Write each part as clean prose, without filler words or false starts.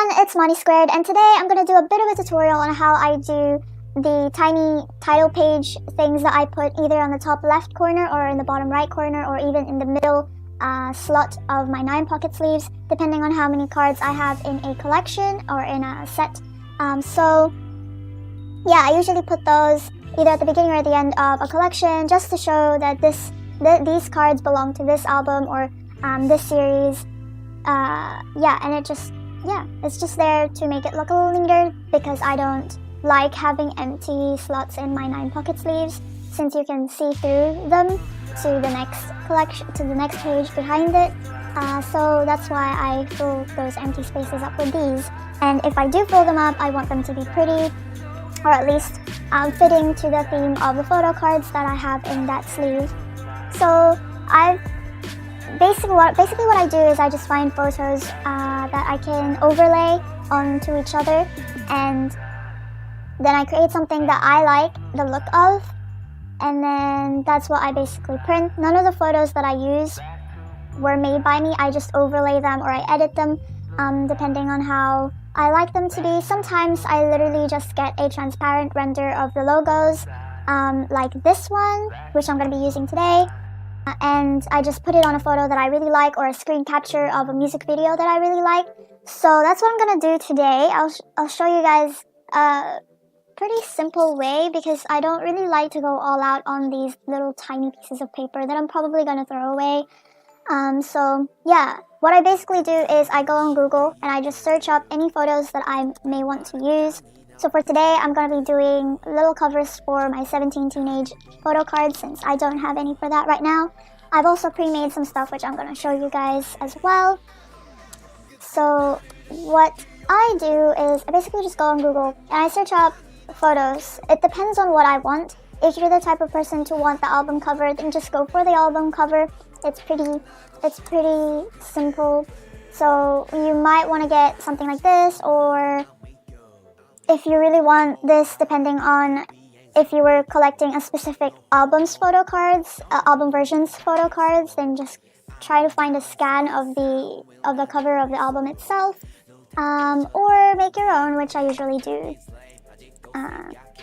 everyone, it's Money Squared, and today I'm going to do a bit of a tutorial on how I do the tiny title page things that I put either on the top left corner or in the bottom right corner or even in the middle slot of my 9 pocket sleeves, depending on how many cards I have in a collection or in a set. So yeah, I usually put those either at the beginning or at the end of a collection just to show that these cards belong to this album or this series. Yeah, and it's just there to make it look a little neater because I don't like having empty slots in my 9 pocket sleeves, since you can see through them to the next collection, to the next page behind it. So that's why I fill those empty spaces up with these. And if I do fill them up, I want them to be pretty, or at least fitting to the theme of the photo cards that I have in that sleeve. So basically what I do is I just find photos that I can overlay onto each other, and then I create something that I like the look of, and then that's what I basically print. None of the photos that I use were made by me. I just overlay them or I edit them depending on how I like them to be. Sometimes I literally just get a transparent render of the logos, like this one, which I'm going to be using today. And I just put it on a photo that I really like, or a screen capture of a music video that I really like. So that's what I'm going to do today. I'll show you guys a pretty simple way, because I don't really like to go all out on these little tiny pieces of paper that I'm probably going to throw away. So yeah, what I basically do is I go on Google and I just search up any photos that I may want to use. So for today, I'm going to be doing little covers for my 17 teenage photo cards, since I don't have any for that right now. I've also pre-made some stuff which I'm going to show you guys as well. So what I do is I basically just go on Google and I search up photos. It depends on what I want. If you're the type of person to want the album cover, then just go for the album cover. It's pretty simple. So you might want to get something like this, or if you really want this, depending on if you were collecting a specific album's photo cards, album version's photo cards, then just try to find a scan of the cover of the album itself, or make your own, which I usually do.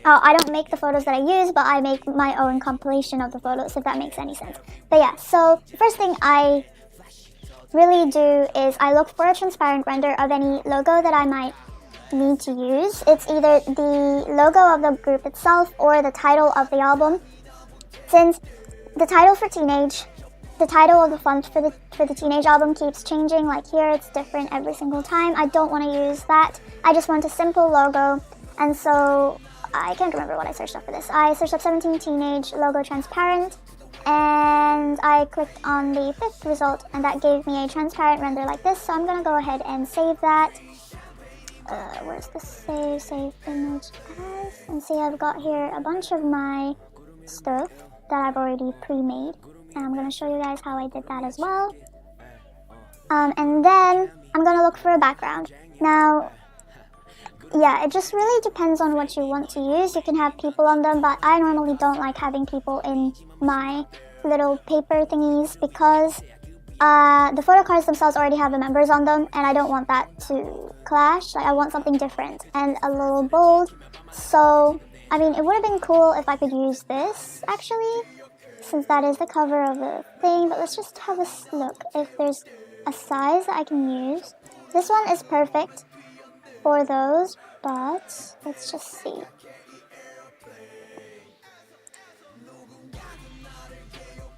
I don't make the photos that I use, but I make my own compilation of the photos, if that makes any sense. But yeah, so the first thing I really do is I look for a transparent render of any logo that I might need to use. It's either the logo of the group itself or the title of the album. Since the title for teenage, the title of the font for the teenage album keeps changing, like here it's different every single time. I don't want to use that. I just want a simple logo, and so I can't remember what I searched up for this. I searched up 17 teenage logo transparent, and I clicked on the 5th result, and that gave me a transparent render like this. So I'm gonna go ahead and save that. Where's the save image as? And see, I've got here a bunch of my stuff that I've already pre-made, and I'm gonna show you guys how I did that as well. And then I'm gonna look for a background. Now, yeah, it just really depends on what you want to use. You can have people on them, but I normally don't like having people in my little paper thingies, because the photo cards themselves already have the members on them, and I don't want that to clash. Like, I want something different and a little bold. So, I mean, it would have been cool if I could use this, actually, since that is the cover of the thing. But let's just have a look if there's a size that I can use. This one is perfect for those, but let's just see.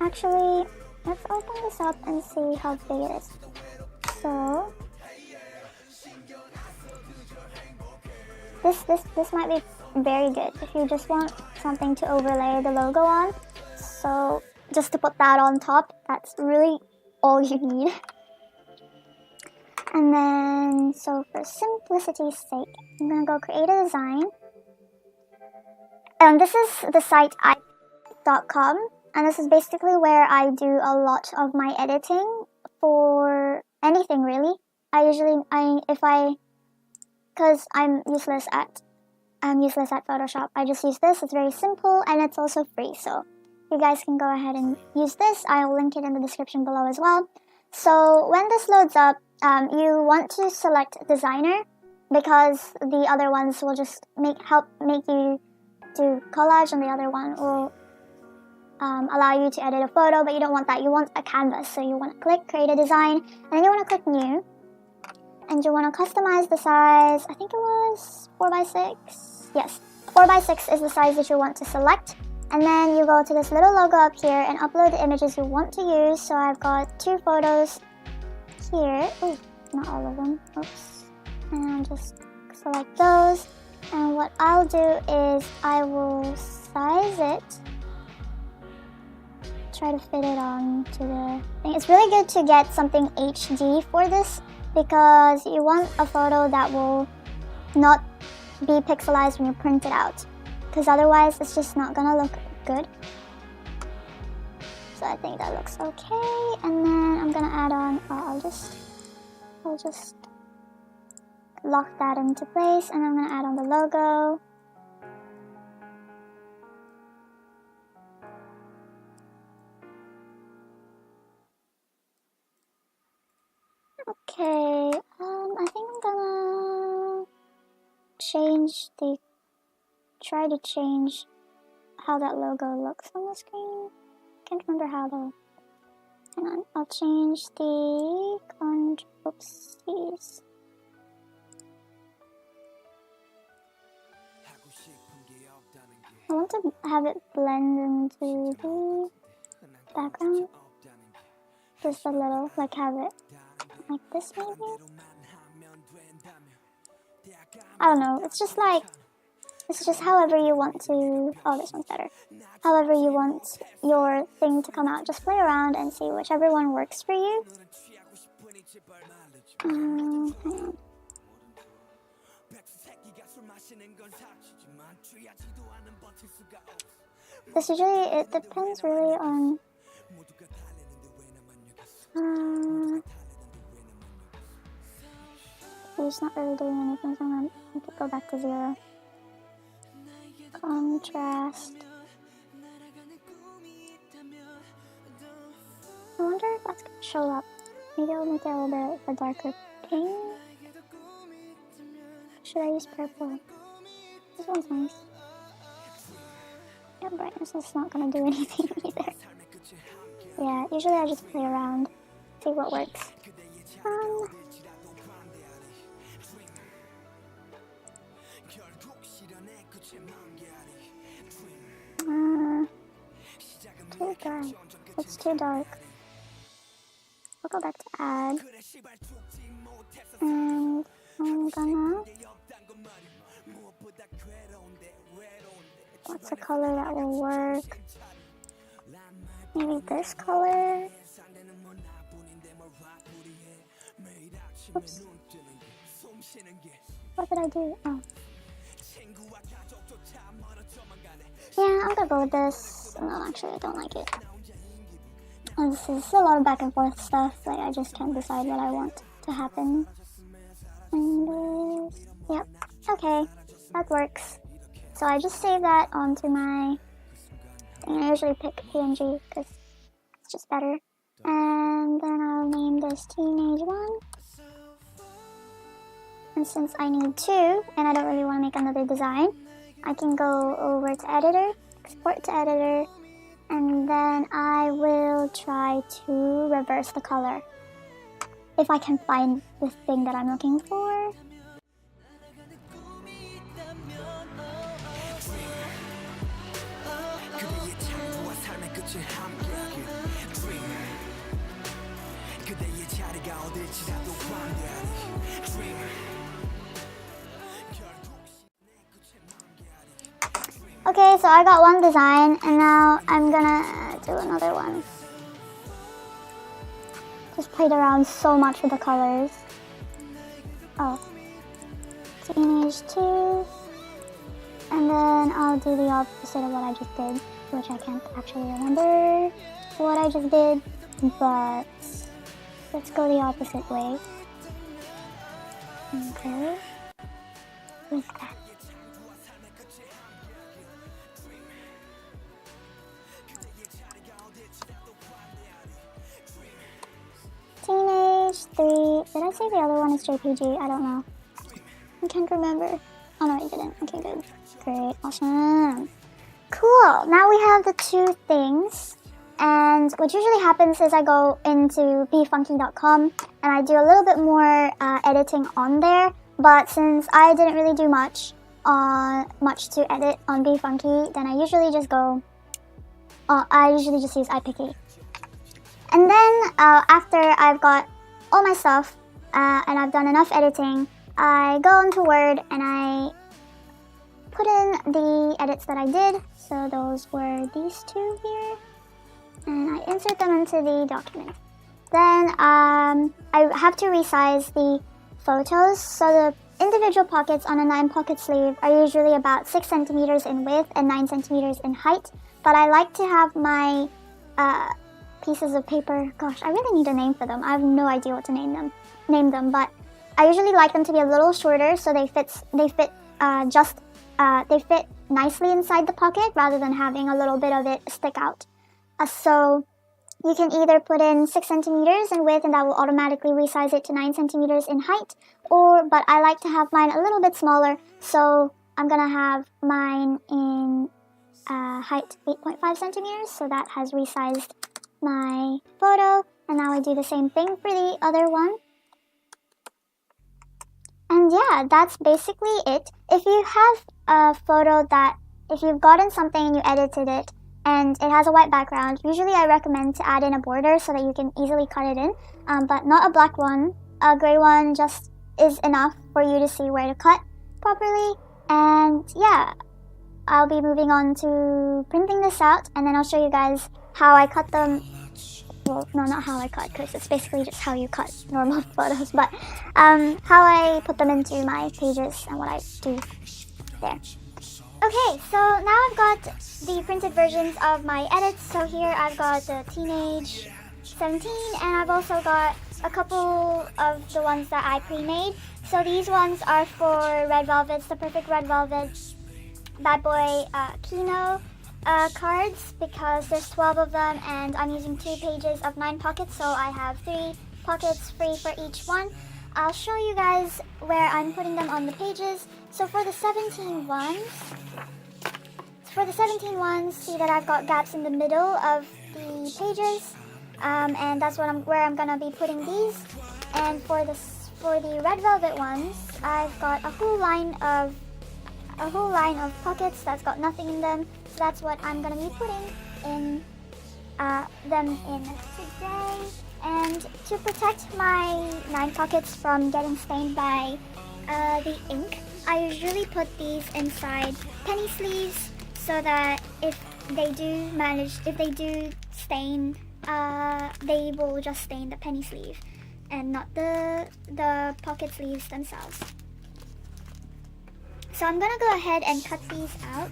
Actually, let's open this up and see how big it is. So this might be very good if you just want something to overlay the logo on. So just to put that on top, that's really all you need. And then, so for simplicity's sake, I'm gonna go create a design. And this is the site i.com, and this is basically where I do a lot of my editing for anything really. Because I'm useless at Photoshop, I just use this. It's very simple and it's also free, so you guys can go ahead and use this. I'll link it in the description below as well. So when this loads up, you want to select designer because the other ones will just help make you do collage, and the other one will allow you to edit a photo, but you don't want that. You want a canvas, so you want to click create a design, and then you want to click new, and you want to customize the size. I think it was 4x6. Yes, 4x6 is the size that you want to select, and then you go to this little logo up here and upload the images you want to use. So I've got 2 photos here. Oh, not all of them. Oops. And I'll just select those, and what I'll do is I will size it, try to fit it on to the thing. It's really good to get something HD for this because you want a photo that will not be pixelized when you print it out, because otherwise it's just not gonna look good. So I think that looks okay, and then I'm gonna add on, I'll just lock that into place, and I'm gonna add on the logo. Okay, I think I'm gonna try to change how that logo looks on the screen. Can't remember how to, hang on, I'll change the oopsies. I want to have it blend into the background, just a little, like have it like this maybe? I don't know, it's just however you want to, this one's better. However you want your thing to come out, just play around and see whichever one works for you. Hang on. This usually, it depends really on it's not really doing anything, so I'm gonna make it go back to 0. Contrast. I wonder if that's gonna show up. Maybe I'll make it a little bit of a darker pink. Should I use purple? This one's nice. Yeah, brightness is not gonna do anything either. Yeah, usually I just play around, see what works. Too dark. It's too dark. I'll go back to add. And I'm gonna... What's a color that will work? Maybe this color? Oops. What did I do? Oh. Yeah, I'm gonna go with this. No, actually, I don't like it. And this is a lot of back and forth stuff. Like, I just can't decide what I want to happen. And yep. Okay, that works. So I just save that onto my thing. I usually pick PNG because it's just better. And then I'll name this Teenage 1. And since I need 2, and I don't really want to make another design, I can go over to editor, export to editor, and then I will try to reverse the color if I can find the thing that I'm looking for. Okay, so I got one design, and now I'm gonna do another one. Just played around so much with the colors. Oh. Teenage 2. And then I'll do the opposite of what I just did, which I can't actually remember what I just did, but let's go the opposite way. Okay. With that. Teenage 3. Did I I say the other one is JPG? I don't know. I can't remember. Oh no, I didn't. Okay, good. Great. Awesome. Cool. Now we have the two things. And what usually happens is I go into befunky.com and I do a little bit more editing on there. But since I didn't really do much to edit on befunky, then I usually just go. I usually just use iPicky. And then after I've got all my stuff and I've done enough editing, I go into Word and I put in the edits that I did. So those were these two here. And I insert them into the document. Then I have to resize the photos. So the individual pockets on a 9-pocket sleeve are usually about 6 centimeters in width and 9 centimeters in height. But I like to have my pieces of paper. Gosh, I really need a name for them. I have no idea what to name them. But I usually like them to be a little shorter, so they fit nicely inside the pocket rather than having a little bit of it stick out. So you can either put in 6 centimeters in width and that will automatically resize it to 9 centimeters in height, but I like to have mine a little bit smaller, so I'm gonna have mine in height 8.5 centimeters, so that has resized my photo. And now I do the same thing for the other one. And yeah, that's basically it. If you have a photo if you've gotten something and you edited it and it has a white background, usually I recommend to add in a border so that you can easily cut it in, but not a black one. A gray one just is enough for you to see where to cut properly. And yeah, I'll be moving on to printing this out, and then I'll show you guys how I cut them. Well, no, not how I cut, because it's basically just how you cut normal photos, but how I put them into my pages and what I do there. Okay, so now I've got the printed versions of my edits. So here I've got the Teenage 17, and I've also got a couple of the ones that I pre-made. So these ones are for Red Velvet's The Perfect Red Velvet Bad Boy Kino cards, because there's 12 of them and I'm using 2 pages of 9 pockets, so I have 3 pockets free for each one. I'll show you guys where I'm putting them on the pages. So for the 17 ones, see that I've got gaps in the middle of the pages, and that's where I'm gonna be putting these. And for the Red Velvet ones, I've got a whole line of pockets that's got nothing in them. So that's what I'm gonna be putting in them in today. And to protect my 9 pockets from getting stained by the ink, I usually put these inside penny sleeves so that if they do stain, they will just stain the penny sleeve and not the pocket sleeves themselves. So I'm gonna go ahead and cut these out.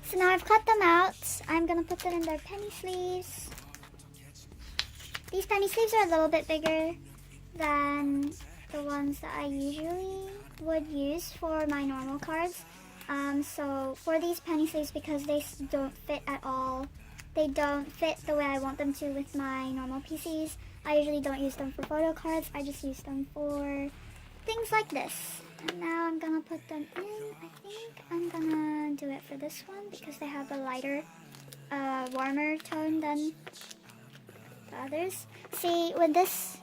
So now I've cut them out. I'm gonna put them in their penny sleeves. These penny sleeves are a little bit bigger than the ones that I usually would use for my normal cards. So for these penny sleeves, because they don't fit at all, they don't fit the way I want them to with my normal PCs, I usually don't use them for photo cards. I just use them for things like this. And now I'm gonna put them in. I think I'm gonna do it for this one because they have a lighter, warmer tone than the others. See, with this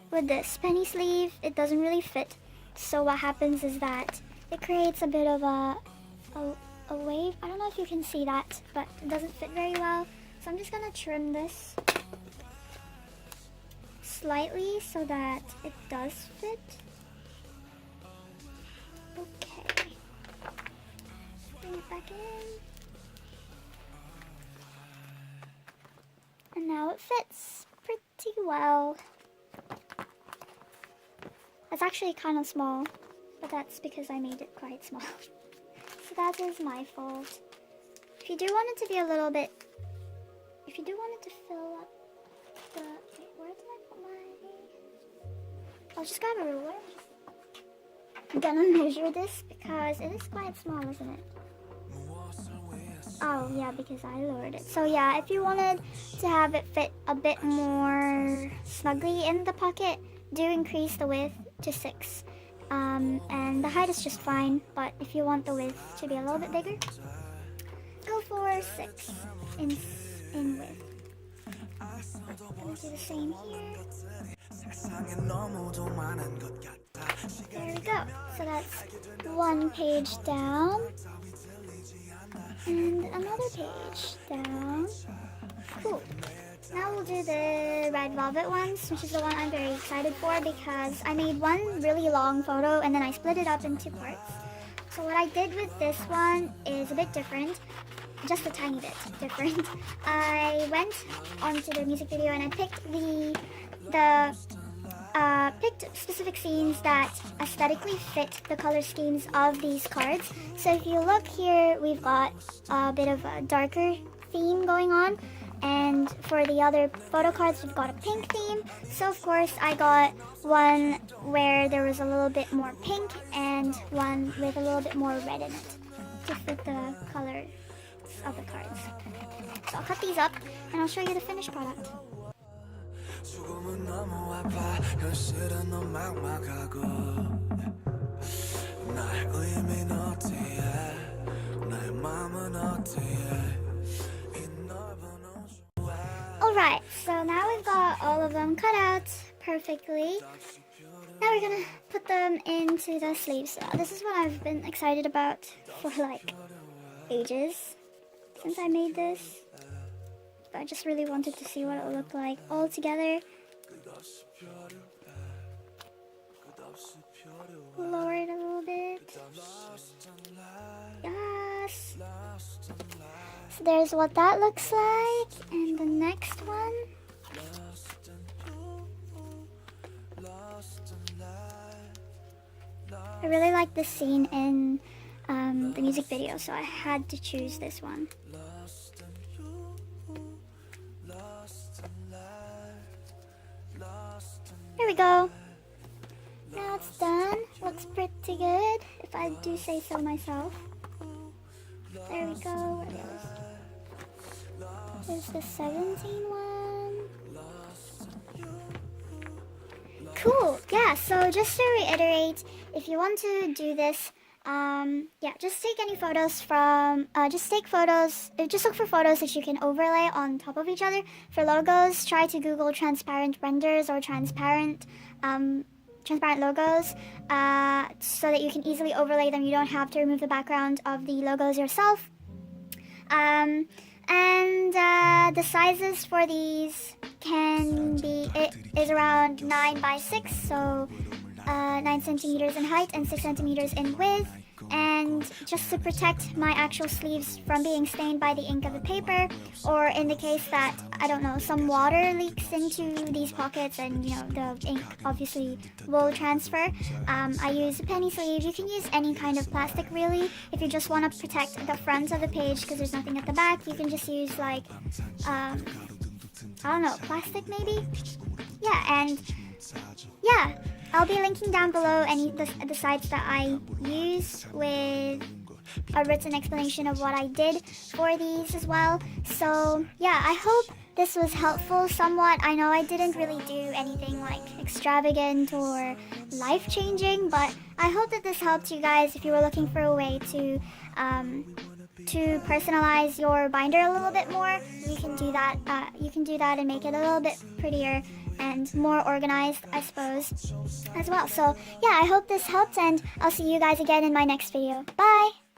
penny sleeve, it doesn't really fit. So what happens is that it creates a bit of a wave. I don't know if you can see that, but it doesn't fit very well. So I'm just gonna trim this slightly so that it does fit. Okay. Bring it back in. And now it fits pretty well. It's actually kind of small, but that's because I made it quite small. So that is my fault. If you do want it to be a little bit, if you do want it to fill up the, wait, where did I put my, I'll just grab a ruler. I'm gonna measure this because it is quite small, isn't it? Oh yeah, because I lowered it. So yeah, if you wanted to have it fit a bit more snugly in the pocket, do increase the width to 6. And the height is just fine, but if you want the width to be a little bit bigger, go for 6 in width. Gonna do the same here. There we go. So that's one page down. And another page down. Cool. Now we'll do the red velvet ones, which is the one I'm very excited for because I made one really long photo and then I split it up into parts. So what I did with this one is a bit different, just a tiny bit different. I went onto the music video and I picked picked specific scenes that aesthetically fit the color schemes of these cards. So if you look here, we've got a bit of a darker theme going on, and for the other photo cards, we've got a pink theme. So of course, I got one where there was a little bit more pink and one with a little bit more red in it to fit the colors of the cards. So I'll cut these up and I'll show you the finished product. 죽음은 너무 아파 현실은 너무 막막하고 나의 의미는 어디에 나의 마음은 어디에 이 넓은 우주에. Alright, so now we've got all of them cut out perfectly. Now we're gonna put them into the sleeves. This is what I've been excited about for like ages since I made this. But I just really wanted to see what it would look like all together. Lower it a little bit. Yes! So there's what that looks like. And the next one. I really like this scene in the music video, so I had to choose this one. Here we go. Now it's done. Looks pretty good, if I do say so myself. There we go. There's the 17 one. Cool. Yeah, so just to reiterate, if you want to do this, yeah, just take any photos from, just look for photos that you can overlay on top of each other. For logos, try to Google transparent renders or transparent logos, so that you can easily overlay them. You don't have to remove the background of the logos yourself. And the sizes for these is around 9 by 6, so 9 centimeters in height and 6 centimeters in width. And just to protect my actual sleeves from being stained by the ink of the paper, or in the case that, I don't know, some water leaks into these pockets and, you know, the ink obviously will transfer, I use a penny sleeve. You can use any kind of plastic really. If you just want to protect the front of the page because there's nothing at the back, you can just use like, I don't know, plastic maybe? Yeah, and yeah. I'll be linking down below the sites that I use with a written explanation of what I did for these as well. So yeah, I hope this was helpful somewhat. I know I didn't really do anything like extravagant or life-changing, but I hope that this helped you guys if you were looking for a way to personalize your binder a little bit more. You can do that. You can do that and make it a little bit prettier and more organized, I suppose, as well. So yeah, I hope this helped, and I'll see you guys again in my next video. Bye!